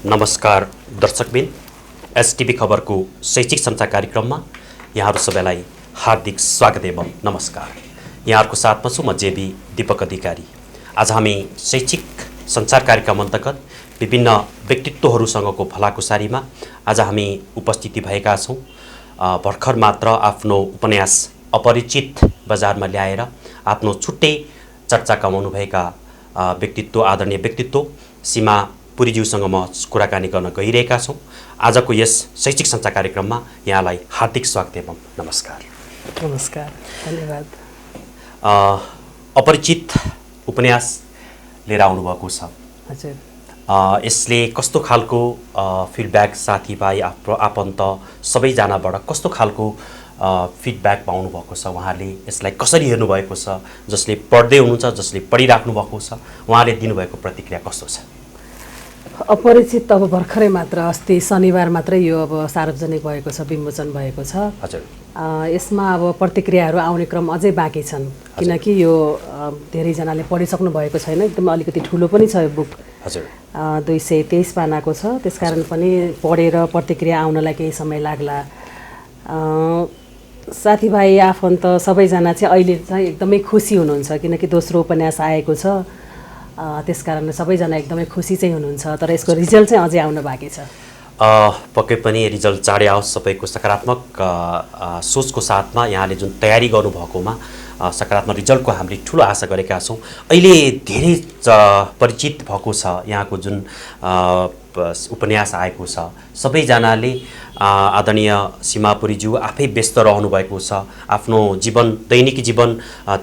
नमस्कार दर्शकबिन, एसटिभी खबरको शैक्षिक सञ्चार कार्यक्रममा यहाँहरू सबैलाई हार्दिक स्वागत एवं नमस्कार। यहाँहरूको साथमा छु म जेबी दीपक अधिकारी। आज हामी शैक्षिक सञ्चार कार्यक्रम अन्तर्गत विभिन्न व्यक्तित्वहरूसँगको भलाकुसारीमा आज हामी उपस्थिति भएका छौँ। भर्खर मात्र आफ्नो उपन्यास अपरिचित बजारमा ल्याएर आफ्नो छुट्टै चर्चा कमाउनुभएका व्यक्तित्व, आदरणीय व्यक्तित्व सीमा पुरीज्यूसँग म कुराकानी गर्न गइरहेका छौँ। आजको यस शैक्षिक सञ्चार कार्यक्रममा यहाँलाई हार्दिक स्वागत एवं नमस्कार। नमस्कार, धन्यवाद। अपरिचित उपन्यास लिएर आउनुभएको छ। हजुर। यसले कस्तो खालको फिडब्याक, साथीभाइ, आफन्त सबैजनाबाट कस्तो खालको फिडब्याक पाउनुभएको छ? उहाँले यसलाई कसरी हेर्नुभएको छ? जसले पढ्दै हुनुहुन्छ, जसले पढिराख्नु भएको छ, उहाँले दिनुभएको प्रतिक्रिया कस्तो छ? अपरिचित अब भर्खरै मात्र अस्ति शनिबार मात्रै यो अब सार्वजनिक भएको छ, विमोचन भएको छ। हजुर। यसमा अब प्रतिक्रियाहरू आउने क्रम अझै बाँकी छन्, किनकि यो धेरैजनाले पढिसक्नु भएको छैन। एकदम अलिकति ठुलो पनि छ यो बुक। हजुर। 223 पानाको छ, त्यसकारण पनि पढेर प्रतिक्रिया आउनलाई केही समय लाग्ला। साथीभाइ, आफन्त सबैजना चाहिँ अहिले चाहिँ एकदमै खुसी हुनुहुन्छ, किनकि दोस्रो उपन्यास आएको छ। त्यसकारण सबैजना एकदमै खुसी चाहिँ हुनुहुन्छ, तर यसको रिजल्ट चाहिँ अझै आउन बाँकी छ। पक्कै पनि रिजल्ट चाँडै आओस्। सबैको सकारात्मक सोचको साथमा यहाँले जुन तयारी गर्नुभएकोमा सकारात्मक रिजल्टको हामीले ठुलो आशा गरेका छौँ। अहिले धेरै परिचित भएको छ यहाँको जुन उपन्यास आएको छ। सबैजनाले आदरणीय सीमा पुरीज्यू आफै व्यस्त रहनुभएको छ। आफ्नो जीवन, दैनिक जीवन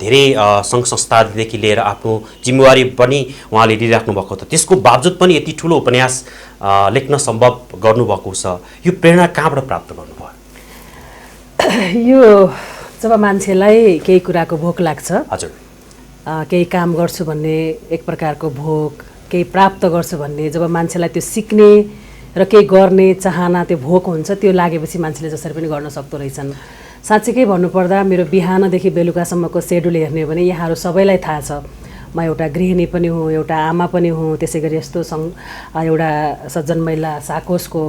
धेरै सङ्घ संस्थादेखि लिएर आफ्नो जिम्मेवारी पनि उहाँले लिइराख्नु भएको छ। त्यसको बावजुद पनि यति ठुलो उपन्यास लेख्न सम्भव गर्नुभएको छ। यो प्रेरणा कहाँबाट प्राप्त गर्नुभयो? यो जब मान्छेलाई केही कुराको भोक लाग्छ, हजुर, केही काम गर्छु भन्ने एक प्रकारको भोक, केही प्राप्त गर्छु भन्ने, जब मान्छेलाई त्यो सिक्ने र केही गर्ने चाहना, त्यो भोक हुन्छ, त्यो लागेपछि मान्छेले जसरी पनि गर्न सक्दो रहेछन्। साँच्चीकै भन्नुपर्दा मेरो बिहानदेखि बेलुकासम्मको सेड्युल हेर्ने भने यहाँहरू सबैलाई थाहा छ, म एउटा गृहिणी पनि हुँ, एउटा आमा पनि हुँ। त्यसै गरी यस्तो एउटा सज्जन महिला साकोसको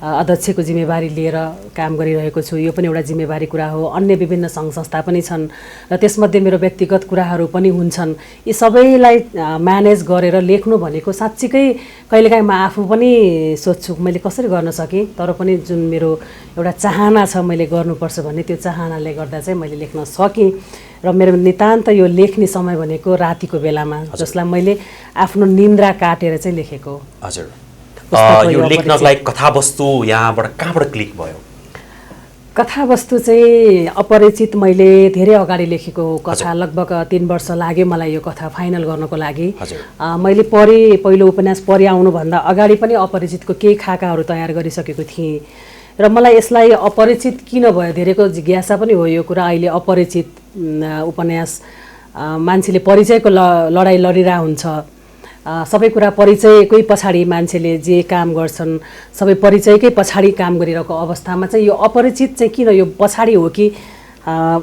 अध्यक्षको जिम्मेवारी लिएर काम गरिरहेको छु। यो पनि एउटा जिम्मेवारी कुरा हो। अन्य विभिन्न सङ्घ संस्था पनि छन् र त्यसमध्ये मेरो व्यक्तिगत कुराहरू पनि हुन्छन्। यी सबैलाई म्यानेज गरेर लेख्नु भनेको साँच्चीकै कहिलेकाहीँ म आफू पनि सोध्छु मैले कसरी गर्न सकेँ, तर पनि जुन मेरो एउटा चाहना छ मैले गर्नुपर्छ भन्ने, त्यो चाहनाले गर्दा चाहिँ मैले लेख्न सकेँ। र मेरो नितान्त यो लेख्ने समय भनेको रातिको बेलामा, जसलाई मैले आफ्नो निन्द्रा काटेर चाहिँ लेखेको। हजुर। यो लेख्नलाई कथावस्तु यहाँबाट कहाँबाट क्लिक भयो? कथावस्तु चाहिँ अपरिचित मैले धेरै अगाडि लेखेको कथा। लगभग 3 वर्ष लाग्यो मलाई यो कथा फाइनल गर्नको लागि। मैले पहिलो उपन्यास पढि आउनुभन्दा अगाडि पनि अपरिचितको केही खाकाहरू तयार गरिसकेको थिएँ र मलाई यसलाई अपरिचित किन भयो धेरैको जिज्ञासा पनि हो यो कुरा। अहिले अपरिचित उपन्यास, मान्छेले परिचयको लडाइँ लडिरहेको हुन्छ। सबै कुरा परिचयकै पछाडि मान्छेले जे काम गर्छन्, सबै परिचयकै पछाडि काम गरिरहेको अवस्थामा चाहिँ यो अपरिचित चाहिँ किन यो पछाडि हो कि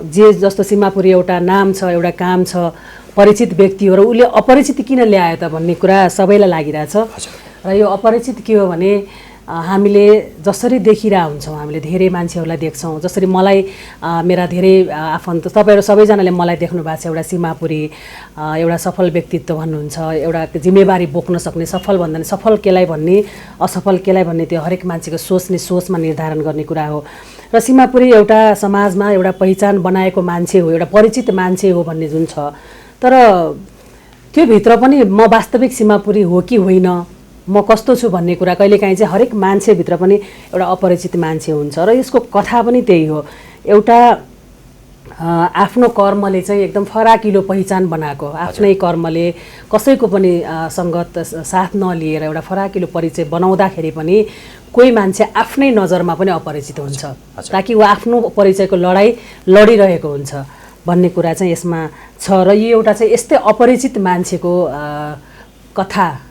जे जस्तो सीमापुरी एउटा नाम छ, एउटा काम छ, परिचित व्यक्ति हो र उसले अपरिचित किन ल्यायो त भन्ने कुरा सबैलाई लागिरहेछ। र यो अपरिचित के हो भने हामीले जसरी देखिरहेको हुन्छौँ, हामीले धेरै मान्छेहरूलाई देख्छौँ। जसरी मलाई मेरा धेरै आफन्त तपाईँहरू सबैजनाले मलाई देख्नु भएको छ, एउटा सीमापुरी, एउटा सफल व्यक्तित्व भन्नुहुन्छ, एउटा जिम्मेवारी बोक्न सक्ने, सफल भन्दा सफल केलाई भन्ने, असफल केलाई भन्ने त्यो हरेक मान्छेको सोचमा निर्धारण गर्ने कुरा हो। र सीमापुरी एउटा समाजमा एउटा पहिचान बनाएको मान्छे हो, एउटा परिचित मान्छे हो भन्ने जुन छ। तर त्योभित्र पनि म वास्तविक सीमापुरी हो कि होइन, म कस्तो छु भन्ने कुरा कहिलेकाहीँ चाहिँ हरेक मान्छेभित्र पनि एउटा अपरिचित मान्छे हुन्छ। र यसको कथा पनि त्यही हो। एउटा आफ्नो कर्मले चाहिँ एकदम फराकिलो पहिचान बनाएको, आफ्नै कर्मले कसैको पनि सङ्गत साथ नलिएर एउटा फराकिलो परिचय बनाउँदाखेरि पनि कोही मान्छे आफ्नै नजरमा पनि अपरिचित हुन्छ, ताकि ऊ आफ्नो परिचयको लडाइँ लडिरहेको हुन्छ भन्ने कुरा चाहिँ यसमा छ। र यो एउटा चाहिँ यस्तै अपरिचित मान्छेको कथा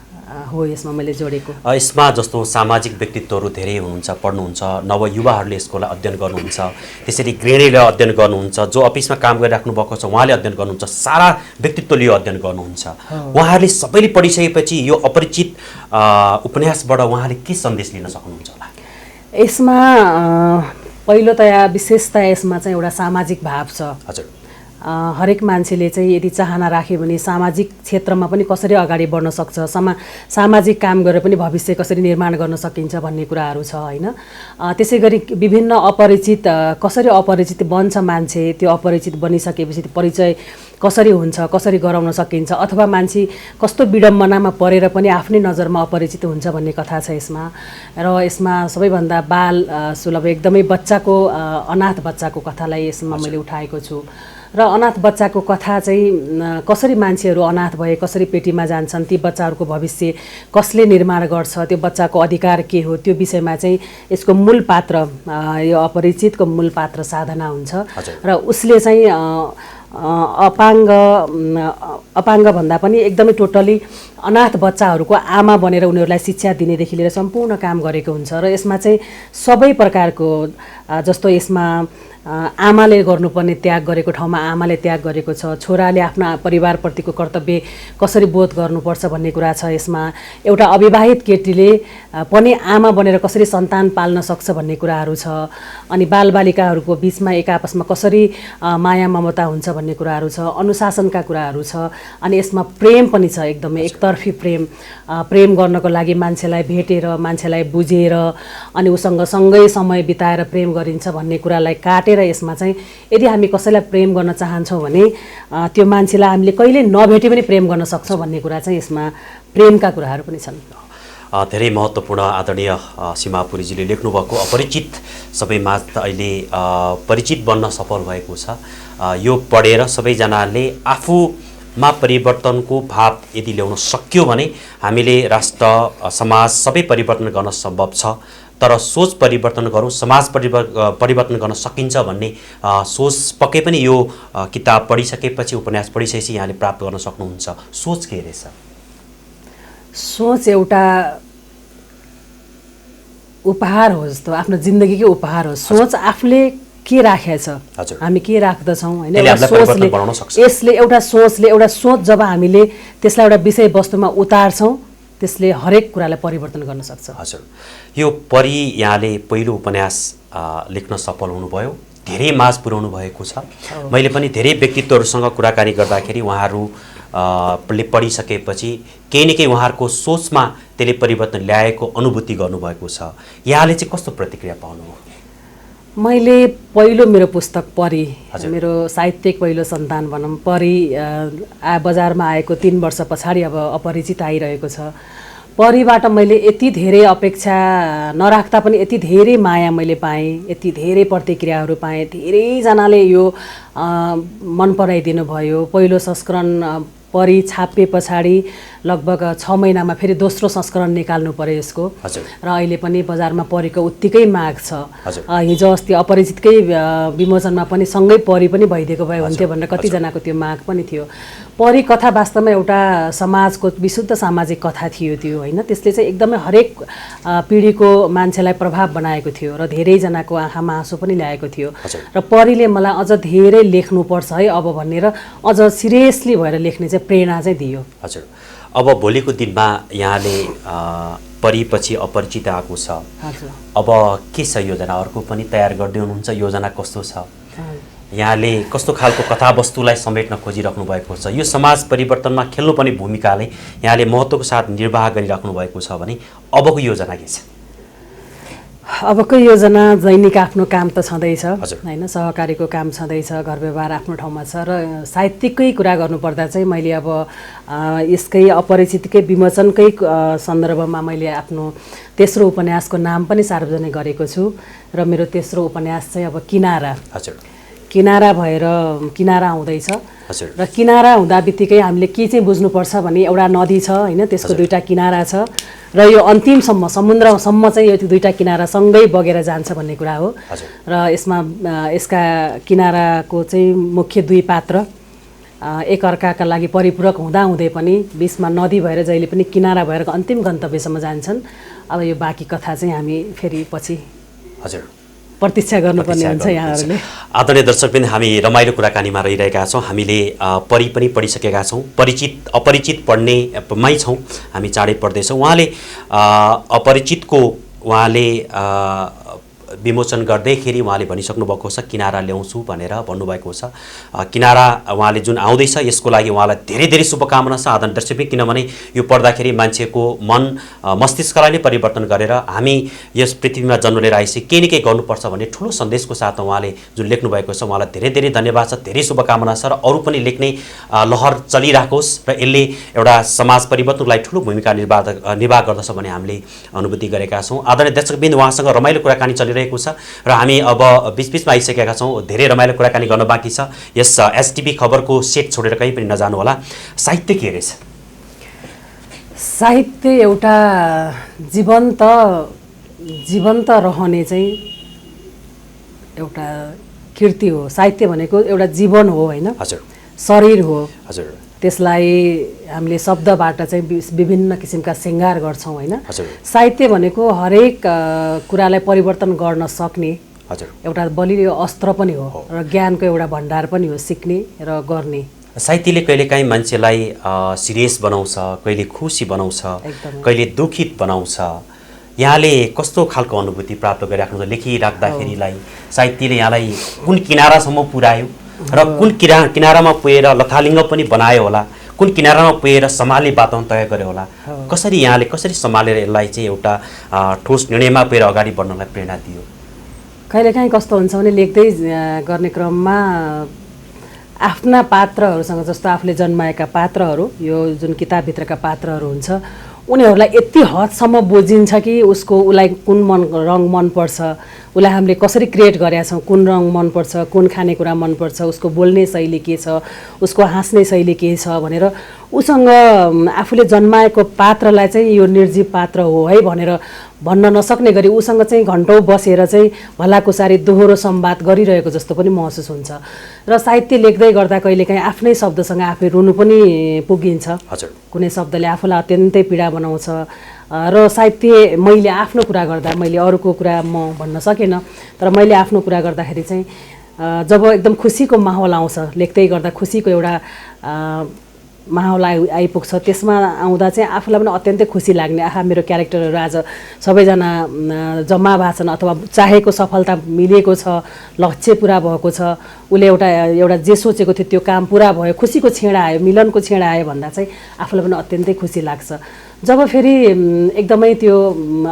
हो यसमा मैले जोडेको। यसमा जस्तो सामाजिक व्यक्तित्वहरू धेरै हुनुहुन्छ, पढ्नुहुन्छ, नवयुवाहरूले यसकोलाई अध्ययन गर्नुहुन्छ, त्यसरी गृहिणीले अध्ययन गर्नुहुन्छ, जो अफिसमा काम गरिराख्नु भएको छ उहाँले अध्ययन गर्नुहुन्छ, सारा व्यक्तित्वले यो अध्ययन गर्नुहुन्छ। उहाँहरूले सबैले पढिसकेपछि यो अपरिचित उपन्यासबाट उहाँले के सन्देश लिन सक्नुहुन्छ होला? यसमा पहिलोतया विशेषता यसमा चाहिँ एउटा सामाजिक भाव छ। हजुर। हरेक मान्छेले चाहिँ यदि चाहना राख्यो भने सामाजिक क्षेत्रमा पनि कसरी अगाडि बढ्न सक्छ, सामाजिक काम गरेर पनि भविष्य कसरी निर्माण गर्न सकिन्छ भन्ने कुराहरू छ हैन। त्यसै गरी विभिन्न अपरिचित कसरी अपरिचित बन्छ मान्छे, त्यो अपरिचित बनिसकेपछि परिचय कसरी हुन्छ, कसरी गराउन सकिन्छ, अथवा मान्छे कस्तो विडम्बनामा परेर पनि आफ्नै नजरमा अपरिचित हुन्छ भन्ने कथा छ यसमा। र यसमा सबैभन्दा बाल सुलभ एकदमै बच्चाको अनाथ बच्चाको कथालाई यसमा मैले उठाएको छु। र अनाथ बच्चाको कथा चाहिँ कसरी मान्छेहरू अनाथ भए कसरी पेटीमा जान्छन्, ती बच्चाहरूको भविष्य कसले निर्माण गर्छ, त्यो बच्चाको अधिकार के हो, त्यो विषयमा चाहिँ यसको मूल पात्र यो अपरिचितको मूल पात्र साधना हुन्छ। र उसले चाहिँ अपाङ्ग भन्दा पनि एकदमै टोटली अनाथ बच्चाहरूको आमा बनेर उनीहरूलाई शिक्षा दिनेदेखि लिएर सम्पूर्ण काम गरेको हुन्छ। र यसमा चाहिँ सबै प्रकारको जस्तो यसमा आमाले गर्नुपर्ने त्याग गरेको ठाउँमा आमाले त्याग गरेको छ, छोराले आफ्ना परिवारप्रतिको कर्तव्य कसरी बोध गर्नुपर्छ भन्ने कुरा छ यसमा। एउटा अविवाहित केटीले पनि आमा बनेर कसरी सन्तान पाल्न सक्छ भन्ने कुराहरू छ। अनि बालबालिकाहरूको बिचमा एक आपसमा कसरी माया ममता हुन्छ भन्ने कुराहरू छ, अनुशासनका कुराहरू छ। अनि यसमा प्रेम पनि छ, एकदमै एकतर्फी प्रेम गर्नको लागि मान्छेलाई भेटेर मान्छेलाई बुझेर अनि उसँग सँगै समय बिताएर प्रेम गरिन्छ भन्ने कुरालाई काटेर यसमा चाहिँ यदि हामी कसैलाई प्रेम गर्न चाहन्छौँ भने त्यो मान्छेलाई हामीले कहिले नभेटे पनि प्रेम गर्न सक्छौँ भन्ने कुरा चाहिँ यसमा प्रेमका कुराहरू पनि छन्। धेरै महत्त्वपूर्ण आदरणीय सीमापुरीजीले लेख्नुभएको अपरिचित सबैमाझ त अहिले परिचित बन्न सफल भएको छ। यो पढेर सबैजनाले आफूमा परिवर्तनको भाव यदि ल्याउन सक्यो भने हामीले राष्ट्र समाज सबै परिवर्तन गर्न सम्भव छ। तर सोच परिवर्तन गरौँ, समाज परिवर्तन गर्न सकिन्छ भन्ने सोच पक्कै पनि यो किताब पढिसकेपछि, उपन्यास पढिसकेपछि यहाँले प्राप्त गर्न सक्नुहुन्छ। सोच के रहेछ? सोच एउटा उपहार हो जस्तो, आफ्नो जिन्दगीकै उपहार हो। सोच आफूले के राखेको छ, हामी के राख्दछौँ होइन, यसले एउटा सोच जब हामीले त्यसलाई एउटा विषयवस्तुमा उतार्छौँ त्यसले हरेक कुरालाई परिवर्तन गर्न सक्छ। हजुर, यो परि यहाँले पहिलो उपन्यास लेख्न सफल हुनुभयो, धेरै माझ पुर्याउनु भएको छ। मैले पनि धेरै व्यक्तित्वहरूसँग कुराकानी गर्दाखेरि उहाँहरूले पढिसकेपछि केही न केही उहाँहरूको सोचमा त्यसले परिवर्तन ल्याएको अनुभूति गर्नुभएको छ। यहाँले चाहिँ कस्तो प्रतिक्रिया पाउनुभयो? मैले पहिलो मेरो पुस्तक परी, मेरो साहित्यिक पहिलो सन्तान भनौँ, परी बजारमा आएको 3 वर्ष पछाडि अब अपरिचित आइरहेको छ। परीबाट मैले यति धेरै अपेक्षा नराख्दा पनि यति धेरै माया मैले पाएँ, यति धेरै प्रतिक्रियाहरू पाएँ, धेरैजनाले यो मन पराइदिनु भयो। पहिलो संस्करण परी छापे पछाडि लगभग 6 महिनामा फेरि दोस्रो संस्करण निकाल्नु पर्यो यसको। र अहिले पनि बजारमा परीको उत्तिकै माग छ। हिजो अस्ति अपरिचितकै विमोचनमा पनि सँगै परी पनि भइदिएको भए हुन्थ्यो भनेर कतिजनाको त्यो माग पनि थियो। परी कथा वास्तवमा एउटा समाजको विशुद्ध सामाजिक कथा थियो त्यो होइन। त्यसले चाहिँ एकदमै हरेक पिँढीको मान्छेलाई प्रभाव बनाएको थियो र धेरैजनाको आँखामा आँसु पनि ल्याएको थियो। र परीले मलाई अझ धेरै लेख्नुपर्छ है अब भनेर अझ सिरियसली भएर लेख्ने चाहिँ प्रेरणा चाहिँ दियो। हजुर, अब भोलिको दिनमा यहाँले परिपछि अपरिचित आएको छ, अब के छ योजना? अर्को पनि तयार गर्दै हुनुहुन्छ? योजना कस्तो छ? यहाँले कस्तो खालको कथावस्तुलाई समेट्न खोजिराख्नु भएको छ? यो समाज परिवर्तनमा खेल्नुपर्ने भूमिकालाई यहाँले महत्त्वको साथ निर्वाह गरिराख्नु भएको छ भने अबको योजना के छ? अबको योजना दैनिक आफ्नो काम त छँदैछ होइन, सहकारीको काम छँदैछ, घर व्यवहार आफ्नो ठाउँमा छ। र साहित्यिककै कुरा गर्नुपर्दा चाहिँ मैले अब यसकै अपरिचितकै विमोचनकै सन्दर्भमा मैले आफ्नो तेस्रो उपन्यासको नाम पनि सार्वजनिक गरेको छु। र मेरो तेस्रो उपन्यास चाहिँ अब किनारा भएर किनारा आउँदैछ। र किनारा हुँदा बित्तिकै हामीले के चाहिँ बुझ्नुपर्छ भने एउटा नदी छ होइन, त्यसको 2टा किनारा छ र यो अन्तिमसम्म समुद्रसम्म चाहिँ यो 2टा किनारा सँगै बगेर जान्छ भन्ने कुरा हो। र यसमा यसका किनाराको चाहिँ मुख्य 2 पात्र एकअर्काका लागि परिपूरक हुँदाहुँदै पनि बिचमा नदी भएर जहिले पनि किनारा भएर अन्तिम गन्तव्यसम्म जान्छन्। अब यो बाँकी कथा चाहिँ हामी फेरि पछि हजुर प्रतीक्षा गर्नुपर्ने हुन्छ यहाँहरूले। आदरणीय दर्शकबिन, हामी रमाइलो कुराकानीमा रहिरहेका छौँ। हामीले पढी पनि पढिसकेका छौँ, परिचित अपरिचित पढ्नेमै छौँ, हामी चाँडै पढ्दैछौँ। अपरिचितको विमोचन गर्दैखेरि उहाँले भनिसक्नु भएको छ किनारा ल्याउँछु भनेर भन्नुभएको छ। किनारा उहाँले जुन आउँदैछ यसको लागि उहाँलाई धेरै धेरै शुभकामना छ आदरणीय दर्शक। किनभने यो पढ्दाखेरि मान्छेको मन मस्तिष्कलाई नै परिवर्तन गरेर हामी यस पृथ्वीमा जन्म लिएर आएपछि केही न केही गर्नुपर्छ भन्ने ठुलो सन्देशको साथमा उहाँले जुन लेख्नु भएको छ उहाँलाई धेरै धेरै धन्यवाद छ, धेरै शुभकामना छ। र अरू पनि लेख्ने लहर चलिराखोस् र यसले एउटा समाज परिवर्तनको लागि ठुलो भूमिका निर्वाह गर्दछ भन्ने हामीले अनुभूति गरेका छौँ। आदरणीय दर्शकबिन, उहाँसँग रमाइलो कुराकानी चलिरहेको छ र हामी अब बीचबीचमा आइसकेका छौँ। धेरै रमाइलो कुराकानी गर्न बाँकी छ। यस एसटिभी खबरको सेट छोडेर कहीँ पनि नजानु होला। साहित्य के रहेछ? साहित्य एउटा जीवन्त रहने चाहिँ एउटा कृति हो। साहित्य भनेको एउटा जीवन हो होइन, हजुर, शरीर हो। हजुर, त्यसलाई हामीले शब्दबाट चाहिँ विभिन्न किसिमका श्रृङ्गार गर्छौँ होइन। हजुर, साहित्य भनेको हरेक कुरालाई परिवर्तन गर्न सक्ने हजुर, एउटा बलियो अस्त्र पनि हो र ज्ञानको एउटा भण्डार पनि हो, सिक्ने र गर्ने। साहित्यले कहिलेकाहीँ मान्छेलाई सिरियस बनाउँछ, कहिले खुसी बनाउँछ, कहिले दुखित बनाउँछ। यहाँले कस्तो खालको अनुभूति प्राप्त गरिराख्नु छ लेखिराख्दाखेरिलाई? साहित्यले यहाँलाई कुन किनारासम्म पुर्यायो र कुन किनारामा पुगेर लथालिङ्ग पनि बनायो होला, कुन किनारामा पुगेर सम्हाल्ने वातावरण तय गर्यो होला? यहाँले कसरी सम्हालेर यसलाई चाहिँ एउटा ठोस निर्णयमा पुगेर अगाडि बढ्नलाई प्रेरणा दियो? कहिलेकाहीँ कस्तो हुन्छ भने लेख्दै गर्ने क्रममा आफ्ना पात्रहरूसँग, जस्तो आफूले जन्माएका पात्रहरू, यो जुन किताबभित्रका पात्रहरू हुन्छ, उनीहरूलाई यति हदसम्म बुझिन्छ कि उसलाई कुन रङ मनपर्छ, उसलाई हामीले कसरी क्रिएट गरेका छौँ, कुन रङ मनपर्छ, कुन खानेकुरा मनपर्छ, उसको बोल्ने शैली के छ, उसको हाँस्ने शैली के छ भनेर उसँग आफूले जन्माएको पात्रलाई चाहिँ यो निर्जीव पात्र हो है भनेर भन्न नसक्ने गरी उसँग चाहिँ घन्टौँ बसेर चाहिँ भलाकुसारी दोहोरो संवाद गरिरहेको जस्तो पनि महसुस हुन्छ। र साहित्य लेख्दै गर्दा कहिलेकाहीँ आफ्नै शब्दसँग आफै रुनु पनि पुगिन्छ। हजुर, कुनै शब्दले आफूलाई अत्यन्तै पीडा बनाउँछ र साहित्य मैले आफ्नो कुरा गर्दा, मैले अरूको कुरा म भन्न सकेन, तर मैले आफ्नो कुरा गर्दाखेरि चाहिँ जब एकदम खुसीको माहौल आउँछ, लेख्दै गर्दा खुसीको एउटा माहौल आइपुग्छ, त्यसमा आउँदा चाहिँ आफूलाई पनि अत्यन्तै खुसी लाग्ने। मेरो क्यारेक्टरहरू आज सबैजना जम्मा भएको छन् अथवा चाहेको सफलता मिलेको छ, लक्ष्य पुरा भएको छ, उसले एउटा जे सोचेको थियो त्यो काम पुरा भयो, खुसीको छेडा आयो, मिलनको छेडा आयो भन्दा चाहिँ आफूलाई पनि अत्यन्तै खुसी लाग्छ। जब फेरि एकदमै त्यो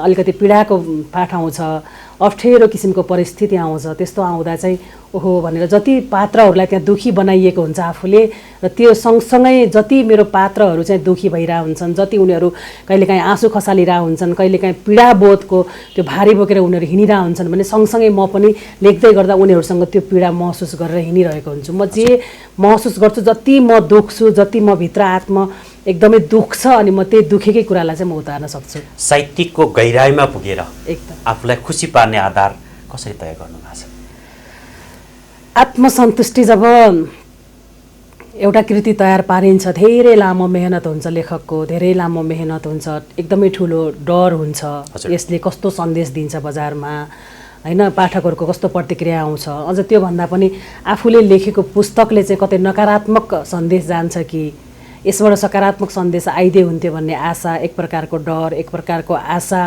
अलिकति पीडाको पाठ आउँछ, अप्ठ्यारो किसिमको परिस्थिति आउँछ, त्यस्तो आउँदा चाहिँ ओहो भनेर जति पात्रहरूलाई त्यहाँ दुखी बनाइएको हुन्छ आफूले, र त्यो सँगसँगै जति मेरो पात्रहरू चाहिँ दुखी भइरहेको हुन्छन्, जति उनीहरू कहिलेकाहीँ आँसु खसालिरहेको हुन्छन्, कहिलेकाहीँ पीडाबोधको त्यो भारी बोकेर उनीहरू हिँडिरहेको हुन्छन् भने सँगसँगै म पनि लेख्दै गर्दा उनीहरूसँग त्यो पीडा महसुस गरेर हिँडिरहेको हुन्छु। म जे महसुस गर्छु, जति म दुख्छु, जति म भित्र आत्मा एकदमै दुख्छ, अनि म त्यही दुखेकै कुरालाई चाहिँ म उतार्न सक्छु। साहित्यको गहिराइमा पुगेर एकदम आफूलाई खुसी पार्ने आधार कसरी तय गर्नु भएको छ? आत्मसन्तुष्टि। जब एउटा कृति तयार पारिन्छ, धेरै लामो मेहनत हुन्छ, लेखकको धेरै लामो मेहनत हुन्छ, एकदमै ठुलो डर हुन्छ यसले कस्तो सन्देश दिन्छ बजारमा होइन, पाठकहरूको कस्तो प्रतिक्रिया आउँछ। अझ त्योभन्दा पनि आफूले लेखेको पुस्तकले चाहिँ कतै नकारात्मक सन्देश जान्छ कि यसबाट सकारात्मक सन्देश आइदिए हुन्थ्यो भन्ने आशा, एक प्रकारको डर, एक प्रकारको आशा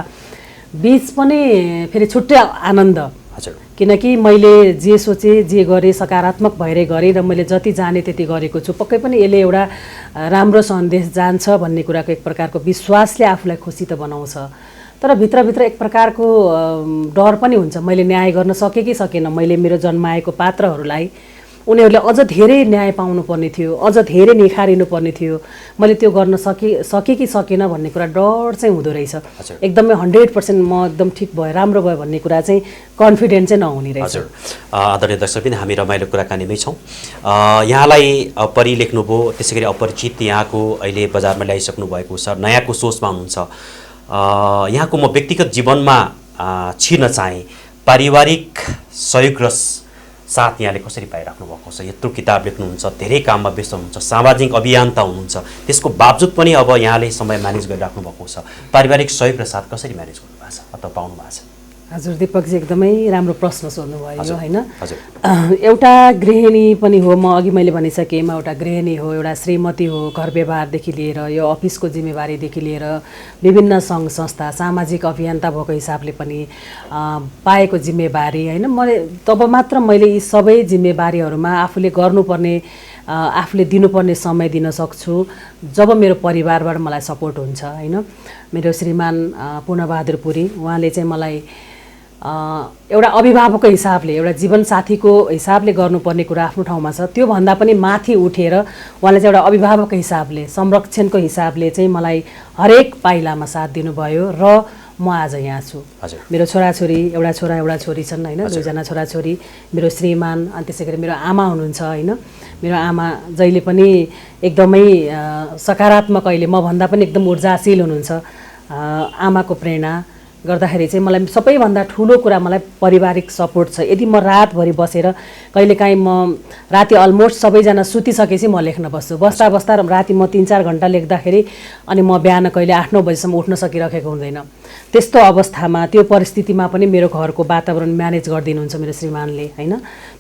बीच पनि फेरि छुट्टै आनन्द। किनकि मैले जे सोचेँ, जे गरेँ सकारात्मक भएरै गरेँ र मैले जति जाने त्यति गरेको छु, पक्कै पनि यसले एउटा राम्रो सन्देश जान्छ भन्ने कुराको एक प्रकारको विश्वासले आफूलाई खुसी त बनाउँछ। तर भित्रभित्र एक प्रकारको डर पनि हुन्छ, मैले न्याय गर्न सकेँ कि सकेन, मैले मेरो जन्माएको पात्रहरूलाई उनीहरूले अझ धेरै न्याय पाउनुपर्ने थियो, अझ धेरै निखारिनु पर्ने थियो, मैले त्यो गर्न सकेँ कि सकेन भन्ने कुरा डर चाहिँ हुँदो रहेछ। एकदमै 100% म एकदम ठिक भयो, राम्रो भयो भन्ने कुरा चाहिँ कन्फिडेन्ट चाहिँ नहुने रहेछ। हजुर, आदरणीय दर्शकबिन, हामी रमाइलो कुराकानीमै छौँ। यहाँलाई पढि लेख्नुभयो, त्यसै गरी अपरिचित यहाँको अहिले बजारमा ल्याइसक्नु भएको छ, नयाँको सोचमा हुनुहुन्छ। यहाँको म व्यक्तिगत जीवनमा छिर्न चाहेँ, पारिवारिक सहयोग र साथ यहाँले कसरी पाइराख्नु भएको छ? यत्रो किताब लेख्नुहुन्छ, धेरै काममा व्यस्त हुनुहुन्छ, सामाजिक अभियन्ता हुनुहुन्छ, त्यसको बावजुद पनि अब यहाँले समय म्यानेज गरिराख्नु भएको छ। पारिवारिक सहयोग र साथ कसरी म्यानेज गर्नुभएको छ अथवा पाउनु भएको छ? हजुर दीपकजी एकदमै राम्रो प्रश्न सोध्नुभयो होइन। हजुर एउटा गृहिणी पनि हो, म अघि मैले भनिसकेँ, म एउटा गृहिणी हो, एउटा श्रीमती हो। घर व्यवहारदेखि लिएर यो अफिसको जिम्मेवारीदेखि लिएर विभिन्न सङ्घ संस्था सामाजिक अभियन्ता भएको हिसाबले पनि पाएको जिम्मेवारी होइन। तब मात्र मैले यी सबै जिम्मेवारीहरूमा आफूले गर्नुपर्ने आफूले दिनुपर्ने समय दिन सक्छु जब मेरो परिवारबाट मलाई सपोर्ट हुन्छ होइन। मेरो श्रीमान पूर्णबहादुर पुरी, उहाँले चाहिँ मलाई एउटा अभिभावकको हिसाबले, एउटा जीवनसाथीको हिसाबले गर्नुपर्ने कुरा आफ्नो ठाउँमा छ, त्योभन्दा पनि माथि उठेर उहाँले चाहिँ एउटा अभिभावकको हिसाबले, संरक्षणको हिसाबले चाहिँ मलाई हरेक पाइलामा साथ दिनुभयो र म आज यहाँ छु। मेरो छोराछोरी, एउटा छोरा एउटा छोरी छन् होइन, दुईजना छोराछोरी, मेरो श्रीमान, अनि त्यसै गरी मेरो आमा हुनुहुन्छ होइन। मेरो आमा जहिले पनि एकदमै सकारात्मक, अहिले मभन्दा पनि एकदम ऊर्जाशील हुनुहुन्छ। आमाको प्रेरणा गर्दाखेरि चाहिँ मलाई सबैभन्दा ठुलो कुरा मलाई पारिवारिक सपोर्ट छ। यदि म रातभरि बसेर कहिलेकाहीँ म राति अलमोस्ट सबैजना सुतिसकेपछि म लेख्न बस्छु, बस्दा राति म 3-4 घन्टा लेख्दाखेरि अनि म बिहान कहिले 8-9 बजीसम्म उठ्न सकिरहेको हुँदैन। त्यस्तो अवस्थामा, त्यो परिस्थितिमा पनि मेरो घरको वातावरण म्यानेज गरिदिनुहुन्छ मेरो श्रीमानले होइन।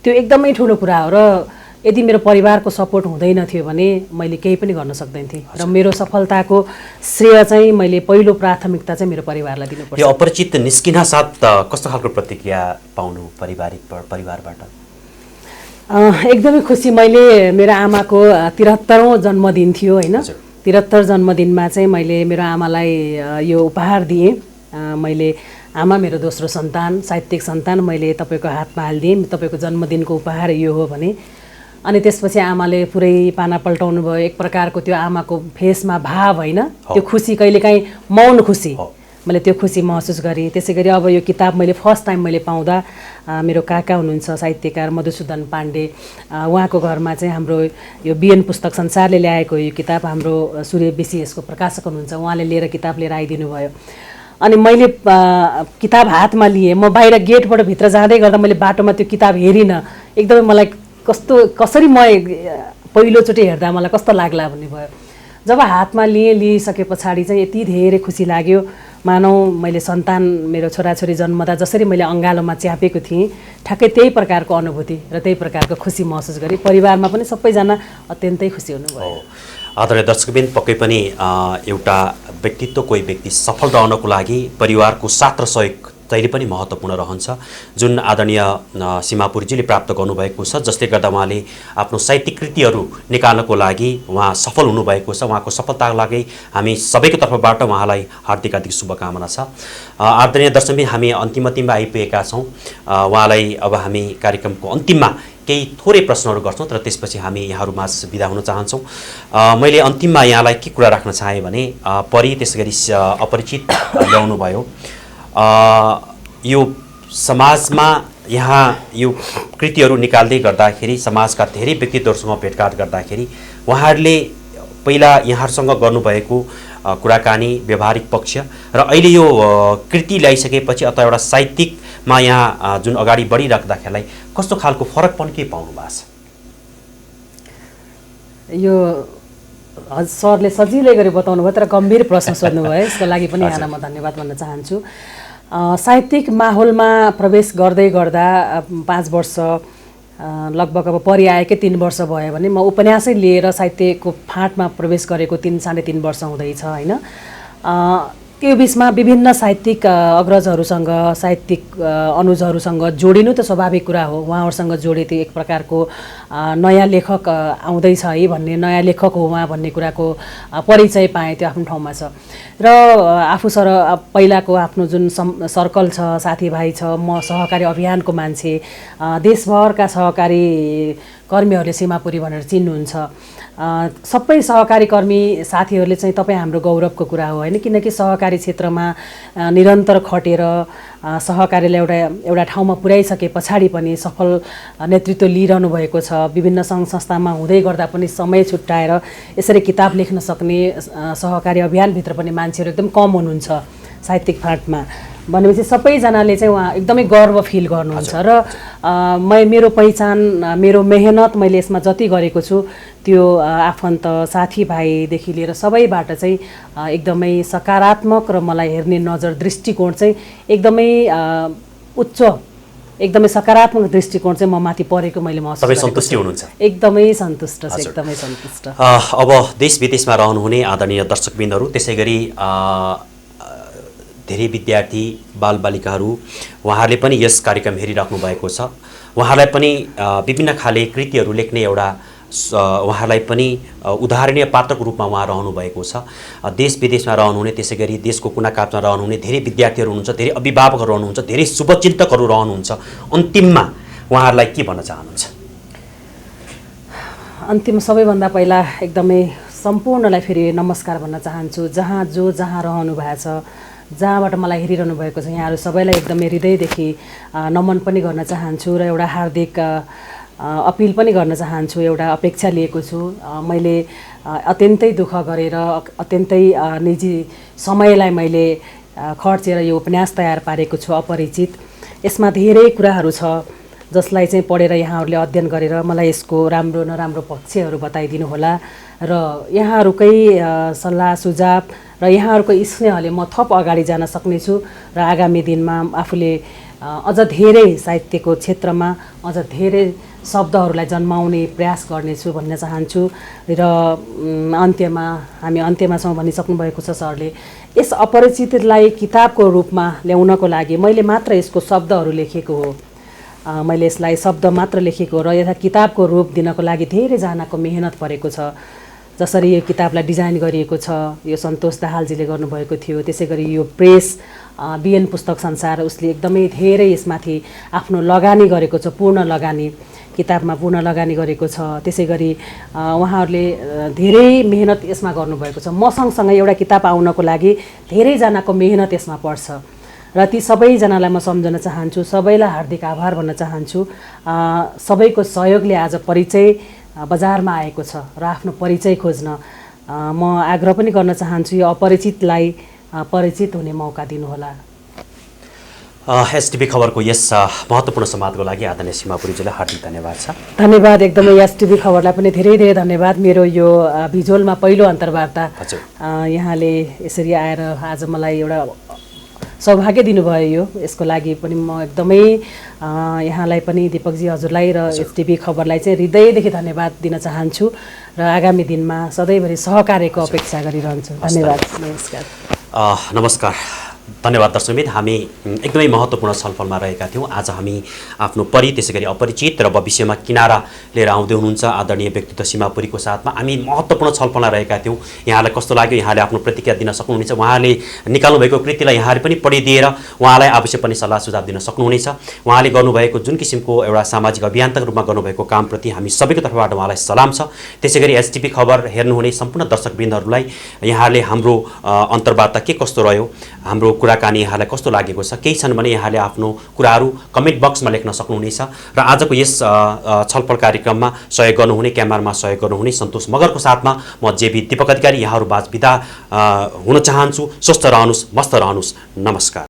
त्यो एकदमै ठुलो कुरा हो र यदि मेरो परिवारको सपोर्ट हुँदैन थियो भने मैले केही पनि गर्न सक्दैन थिएँ र मेरो सफलताको श्रेय चाहिँ मैले पहिलो प्राथमिकता चाहिँ मेरो परिवारलाई दिनुपर्छ। यो अपरिचित निस्किन साथ कस्तो खालको प्रतिक्रिया पाउनु परिवारबाट? एकदमै खुसी। मैले मेरो आमाको 73औं जन्मदिन थियो होइन। 73 जन्मदिनमा चाहिँ मैले मेरो आमालाई यो उपहार दिएँ। मैले आमा, मेरो दोस्रो सन्तान, साहित्यिक सन्तान मैले तपाईँको हातमा हालिदिएँ, तपाईँको जन्मदिनको उपहार यो हो भने। अनि त्यसपछि आमाले पुरै पाना पल्टाउनु भयो। एक प्रकारको त्यो आमाको फेसमा भाव होइन, त्यो खुसी, कहिलेकाहीँ मौन खुसी, मैले त्यो खुसी महसुस गरेँ। त्यसै गरी अब यो किताब मैले फर्स्ट टाइम मैले पाउँदा मेरो काका हुनुहुन्छ साहित्यकार मधुसूदन पाण्डे, उहाँको घरमा चाहिँ हाम्रो यो बिएन पुस्तक संसारले ल्याएको यो किताब हाम्रो सूर्य BCS को प्रकाशक हुनुहुन्छ, उहाँले लिएर किताब लिएर आइदिनु भयो। अनि मैले किताब हातमा लिएँ। म बाहिर गेटबाट भित्र जाँदै गर्दा मैले बाटोमा त्यो किताब हेरिनँ। एकदमै मलाई कसरी म पहिलोचोटि हेर्दा मलाई कस्तो लाग्ला भन्ने भयो। जब हातमा लिइसके पछाडि चाहिँ यति धेरै खुसी लाग्यो, मानौ मैले सन्तान, मेरो छोराछोरी जन्मदा जसरी मैले अँगालोमा च्यापेको थिएँ, ठ्याक्कै त्यही प्रकारको अनुभूति र त्यही प्रकारको खुसी महसुस गरेँ। परिवारमा पनि सबैजना अत्यन्तै खुसी हुनुभयो। आदरणीय दर्शकबिन, पक्कै पनि एउटा व्यक्तित्व, कोही व्यक्ति सफल रहनको लागि परिवारको साथ र सहयोग जहिले पनि महत्त्वपूर्ण रहन्छ, जुन आदरणीय सीमापुरीजीले प्राप्त गर्नुभएको छ, जसले गर्दा उहाँले आफ्नो साहित्यिक कृतिहरू निकाल्नको लागि उहाँ सफल हुनुभएको छ। उहाँको सफलताको लागि हामी सबैको तर्फबाट उहाँलाई हार्दिक शुभकामना छ। आदरणीय दर्शकबिन, हामी अन्तिममा आइपुगेका छौँ। उहाँलाई अब हामी कार्यक्रमको अन्तिममा केही थोरै प्रश्नहरू गर्छौँ र त्यसपछि हामी यहाँहरूमा बिदा हुन चाहन्छौँ। मैले अन्तिममा यहाँलाई के कुरा राख्न चाहेँ भने परि त्यसै गरी अपरिचित ल्याउनु भयो। यो समाजमा यहाँ यो कृतिहरू निकाल्दै गर्दाखेरि समाजका धेरै व्यक्तित्वहरूसँग भेटघाट गर्दाखेरि उहाँहरूले पहिला यहाँहरूसँग गर्नुभएको कुराकानी, व्यावहारिक पक्ष र अहिले यो कृति ल्याइसकेपछि अथवा एउटा साहित्यिकमा यहाँ जुन अगाडि बढिराख्दाखेरिलाई कस्तो खालको फरक पनि के पाउनु भएको छ? यो सरले सजिलै गरी बताउनु भयो, तर गम्भीर प्रश्न सोध्नुभयो, यसको लागि पनि यहाँलाई म धन्यवाद भन्न चाहन्छु। साहित्यिक माहौलमा प्रवेश गर्दै गर्दा 5 वर्ष लगभग अब परिआएकै 3 वर्ष भयो भने म उपन्यासै लिएर साहित्यको फाँटमा प्रवेश गरेको 3-3.5 वर्ष हुँदैछ होइन। त्यो बिचमा विभिन्न साहित्यिक अग्रजहरूसँग, साहित्यिक अनुजहरूसँग जोडिनु त स्वाभाविक कुरा हो। उहाँहरूसँग जोडे त्यो एक प्रकारको नयाँ लेखक आउँदैछ है भन्ने, नयाँ लेखक हो उहाँ भन्ने कुराको परिचय पाएँ, त्यो आफ्नो ठाउँमा छ। र आफू पहिलाको आफ्नो जुन सर्कल छ, साथीभाइ छ, म सहकारी अभियानको मान्छे, देशभरका सहकारी कर्मीहरूले सीमापुरी भनेर चिन्नुहुन्छ। सबै सहकारी कर्मी साथीहरूले चाहिँ तपाईँ हाम्रो गौरवको कुरा हो होइन, किनकि सहकारी क्षेत्रमा निरन्तर खटेर सहकारीलाई एउटा ठाउँमा पुर्याइसके पछाडि पनि सफल नेतृत्व लिइरहनु भएको छ। विभिन्न सङ्घ संस्थामा हुँदै गर्दा पनि समय छुट्याएर यसरी किताब लेख्न सक्ने सहकारी अभियानभित्र पनि मान्छेहरू एकदम कम हुनुहुन्छ साहित्यिक फाँटमा। भनेपछि सबैजनाले चाहिँ उहाँ एकदमै गर्व फिल गर्नुहुन्छ र मेरो पहिचान मेरो मेहनत मैले यसमा जति गरेको छु त्यो आफन्त साथीभाइदेखि लिएर सबैबाट चाहिँ एकदमै सकारात्मक र मलाई हेर्ने नजर दृष्टिकोण चाहिँ एकदमै उच्च एकदमै सकारात्मक दृष्टिकोण चाहिँ म माथि परेको मैले महसुस गरेको छु। सन्तुष्टि हुनुहुन्छ? एकदमै सन्तुष्ट छ, एकदमै सन्तुष्ट। अब देश विदेशमा रहनुहुने आदरणीय दर्शकबिन्दहरू, त्यसै गरी धेरै विद्यार्थी बालबालिकाहरू उहाँहरूले पनि यस कार्यक्रम हेरिराख्नु भएको छ। उहाँहरूलाई पनि विभिन्न खाले कृतिहरू लेख्ने एउटा उहाँहरूलाई पनि उदाहरणीय पात्रको रूपमा उहाँ रहनुभएको छ। देश विदेशमा रहनुहुने, त्यसै गरी देशको कुना काप्चामा रहनुहुने धेरै विद्यार्थीहरू हुनुहुन्छ, धेरै अभिभावकहरू रहनुहुन्छ, धेरै शुभचिन्तकहरू रहनुहुन्छ। अन्तिममा उहाँहरूलाई के भन्न चाहनुहुन्छ? अन्तिम सबैभन्दा पहिला एकदमै सम्पूर्णलाई फेरि नमस्कार भन्न चाहन्छु। जहाँ रहनु भएको छ, जहाँबाट मलाई हेरिरहनु भएको छ, यहाँहरू सबैलाई एकदमै हृदयदेखि नमन पनि गर्न चाहन्छु र एउटा हार्दिक अपिल पनि गर्न चाहन्छु। एउटा अपेक्षा लिएको छु। मैले अत्यन्तै दुःख गरेर अत्यन्तै निजी समयलाई मैले खर्चेर यो उपन्यास तयार पारेको छु अपरिचित। यसमा धेरै कुराहरू छ जसलाई चाहिँ पढेर यहाँहरूले अध्ययन गरेर मलाई यसको राम्रो नराम्रो पक्षहरू बताइदिनु होला र यहाँहरूकै सल्लाह सुझाव र यहाँहरूको स्नेहले म थप अगाडि जान सक्नेछु र आगामी दिनमा आफूले अझ धेरै साहित्यको क्षेत्रमा अझ धेरै शब्दहरूलाई जन्माउने प्रयास गर्नेछु भन्न चाहन्छु। र हामी अन्त्यमा छौँ भनिसक्नु भएको छ सरले। यस अपरिचितलाई किताबको रूपमा ल्याउनको लागि मैले मात्र यसको शब्दहरू लेखेको हो, मैले यसलाई शब्द मात्र लेखेको र यसलाई किताबको रूप दिनको लागि धेरैजनाको मेहनत परेको छ। जसरी यो किताबलाई डिजाइन गरिएको छ, यो सन्तोष दाहालजीले गर्नुभएको थियो। त्यसै गरी यो प्रेस बिएन पुस्तक संसार, उसले एकदमै धेरै यसमाथि आफ्नो लगानी गरेको छ, पूर्ण लगानी किताबमा पूर्ण लगानी गरेको छ। त्यसै गरी उहाँहरूले धेरै मेहनत यसमा गर्नुभएको छ। म सँगसँगै एउटा किताब आउनको लागि धेरैजनाको मेहनत यसमा पर्छ र ती सबैजनालाई म सम्झन चाहन्छु, सबैलाई हार्दिक आभार भन्न चाहन्छु। सबैको सहयोगले आज परिचय बजारमा आएको छ र आफ्नो परिचय खोज्न म आग्रह पनि गर्न चाहन्छु, यो अपरिचितलाई परिचित हुने मौका दिनुहोला। एसटिभी खबरको यस महत्त्वपूर्ण संवादको लागि आदरणीय सीमापुरीजीलाई हार्दिक धन्यवाद छ। धन्यवाद, एकदमै एसटिभी खबरलाई पनि धेरै धेरै धन्यवाद। मेरो यो भिजुअलमा पहिलो अन्तर्वार्ता यहाँले यसरी आएर आज मलाई एउटा सौभाग्य दिनुभयो। यसको लागि पनि म एकदमै यहाँलाई पनि दिपकजी हजुरलाई र एसटिभी खबरलाई चाहिँ हृदयदेखि धन्यवाद दिन चाहन्छु र आगामी दिनमा सधैँभरि सहकार्यको अपेक्षा गरिरहन्छु। धन्यवाद, नमस्कार। नमस्कार, धन्यवाद दर्शकबिन। हामी एकदमै महत्त्वपूर्ण छलफलमा रहेका थियौँ। आज हामी आफ्नो त्यसै गरी अपरिचित र भविष्यमा किनारा लिएर आउँदै हुनुहुन्छ आदरणीय व्यक्तित्व सीमापुरीको साथमा हामी महत्त्वपूर्ण छलफलमा रहेका थियौँ। यहाँलाई कस्तो लाग्यो, यहाँले आफ्नो प्रतिक्रिया दिन सक्नुहुनेछ। उहाँले निकाल्नुभएको कृतिलाई यहाँले पनि पढिदिएर उहाँलाई आवश्यक पनि सल्लाह सुझाव दिन सक्नुहुनेछ। उहाँले गर्नुभएको जुन किसिमको एउटा सामाजिक अभियान्ताको रूपमा गर्नुभएको कामप्रति हामी सबैको तर्फबाट उहाँलाई सलाम छ। त्यसै गरी एसटिभी खबर हेर्नुहुने सम्पूर्ण दर्शकवृन्दहरूलाई यहाँले हाम्रो अन्तर्वार्ता के कस्तो रह्यो, हाम्रो कुराकानी यहाँलाई कस्तो लागेको छ, केही छन् भने यहाँले आफ्नो कुराहरू कमेन्ट बक्समा लेख्न सक्नुहुनेछ। र आजको यस छलफल कार्यक्रममा सहयोग गर्नुहुने, क्यामेरामा सहयोग गर्नुहुने सन्तोष मगरको साथमा म जेबी दीपक अधिकारी यहाँहरू बाज बिदा हुन चाहन्छु। स्वस्थ रहनुहोस्, मस्त रहनुहोस्। नमस्कार।